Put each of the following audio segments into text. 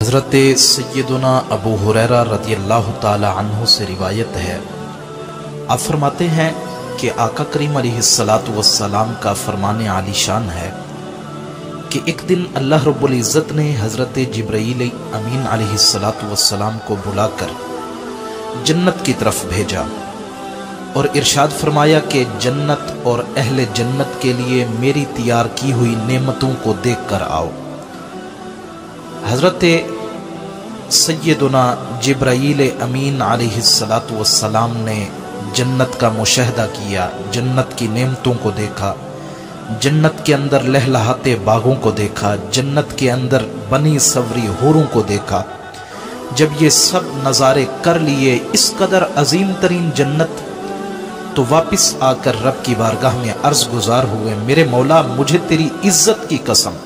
حضرت سیدنا ابو ہریرہ رضی اللہ تعالی عنہ سے روایت ہے، آپ فرماتے ہیں کہ آقا کریم علیہ السلام کا فرمان عالی شان ہے کہ ایک دن اللہ رب العزت نے حضرت جبرائیل امین علیہ السلام کو بلا کر جنت کی طرف بھیجا اور ارشاد فرمایا کہ جنت اور اہل جنت کے لیے میری تیار کی ہوئی نعمتوں کو دیکھ کر آؤ۔ حضرت سیدنا جبرائیل امین علیہ السلام نے جنت کا مشاہدہ کیا، جنت کی نعمتوں کو دیکھا، جنت کے اندر لہلہاتے باغوں کو دیکھا، جنت کے اندر بنی سوری حوروں کو دیکھا۔ جب یہ سب نظارے کر لیے، اس قدر عظیم ترین جنت، تو واپس آ کر رب کی بارگاہ میں عرض گزار ہوئے، میرے مولا مجھے تیری عزت کی قسم،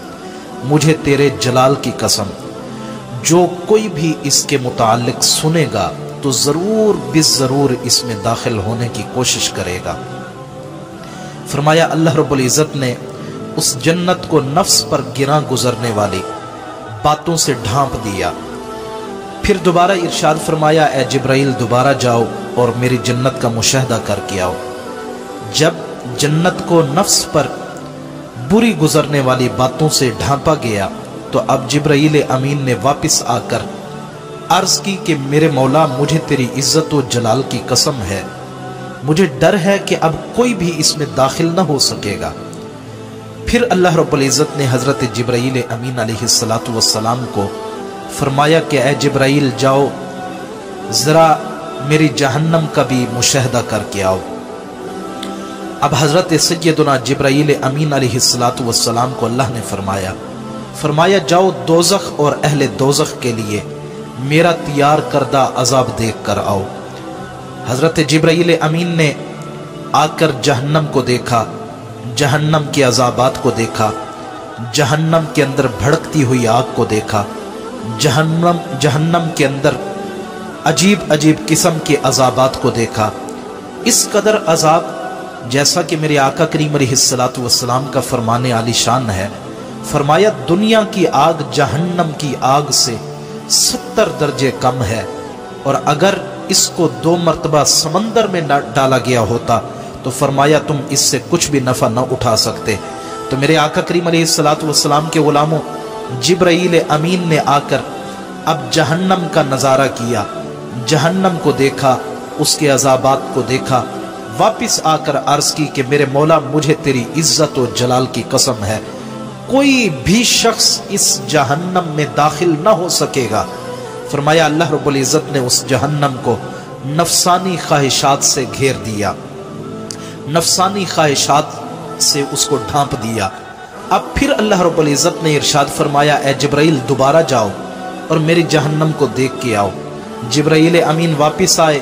مجھے تیرے جلال کی قسم، جو کوئی بھی اس کے متعلق سنے گا تو ضرور اس میں داخل ہونے کی کوشش کرے گا۔ فرمایا اللہ رب العزت نے اس جنت کو نفس پر گراں گزرنے والی باتوں سے ڈھانپ دیا۔ پھر دوبارہ ارشاد فرمایا، اے جبرائیل دوبارہ جاؤ اور میری جنت کا مشاہدہ کر کے آؤ۔ جب جنت کو نفس پر بری گزرنے والی باتوں سے ڈھانپا گیا تو اب جبرائیل امین نے واپس آ کر عرض کی کہ میرے مولا مجھے تیری عزت و جلال کی قسم ہے، مجھے ڈر ہے کہ اب کوئی بھی اس میں داخل نہ ہو سکے گا۔ پھر اللہ رب العزت نے حضرت جبرائیل امین علیہ السلام کو فرمایا کہ اے جبرائیل جاؤ ذرا میری جہنم کا بھی مشاہدہ کر کے آؤ۔ اب حضرت سیدنا جبرائیل امین علیہ السلام کو اللہ نے فرمایا جاؤ دوزخ اور اہل دوزخ کے لیے میرا تیار کردہ عذاب دیکھ کر آؤ۔ حضرت جبرائیل امین نے آ کر جہنم کو دیکھا، جہنم کے عذابات کو دیکھا، جہنم کے اندر بھڑکتی ہوئی آگ کو دیکھا، جہنم کے اندر عجیب قسم کے عذابات کو دیکھا۔ اس قدر عذاب جیسا کہ میرے آقا کریم علیہ السلام کا فرمان عالی شان ہے، فرمایا دنیا کی آگ جہنم کی آگ سے 70 درجے کم ہے، اور اگر اس کو 2 مرتبہ سمندر میں ڈالا گیا ہوتا تو فرمایا تم اس سے کچھ بھی نفع نہ اٹھا سکتے۔ تو میرے آقا کریم علیہ السلام کے غلاموں، جبرائیل امین نے آ کر اب جہنم کا نظارہ کیا، جہنم کو دیکھا، اس کے عذابات کو دیکھا، واپس آ کر عرض کی کہ میرے مولا مجھے تیری عزت و جلال کی قسم ہے، کوئی بھی شخص اس جہنم میں داخل نہ ہو سکے گا۔ فرمایا اللہ رب العزت نے اس جہنم کو نفسانی خواہشات سے گھیر دیا، نفسانی خواہشات سے اس کو ڈھانپ دیا۔ اب پھر اللہ رب العزت نے ارشاد فرمایا، اے جبرائیل دوبارہ جاؤ اور میری جہنم کو دیکھ کے آؤ۔ جبرائیل امین واپس آئے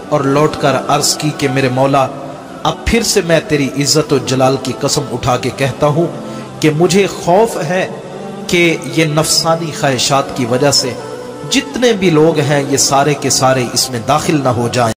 اور لوٹ کر عرض کی کہ میرے مولا اب پھر سے میں تیری عزت و جلال کی قسم اٹھا کے کہتا ہوں کہ مجھے خوف ہے کہ یہ نفسانی خواہشات کی وجہ سے جتنے بھی لوگ ہیں یہ سارے کے سارے اس میں داخل نہ ہو جائیں۔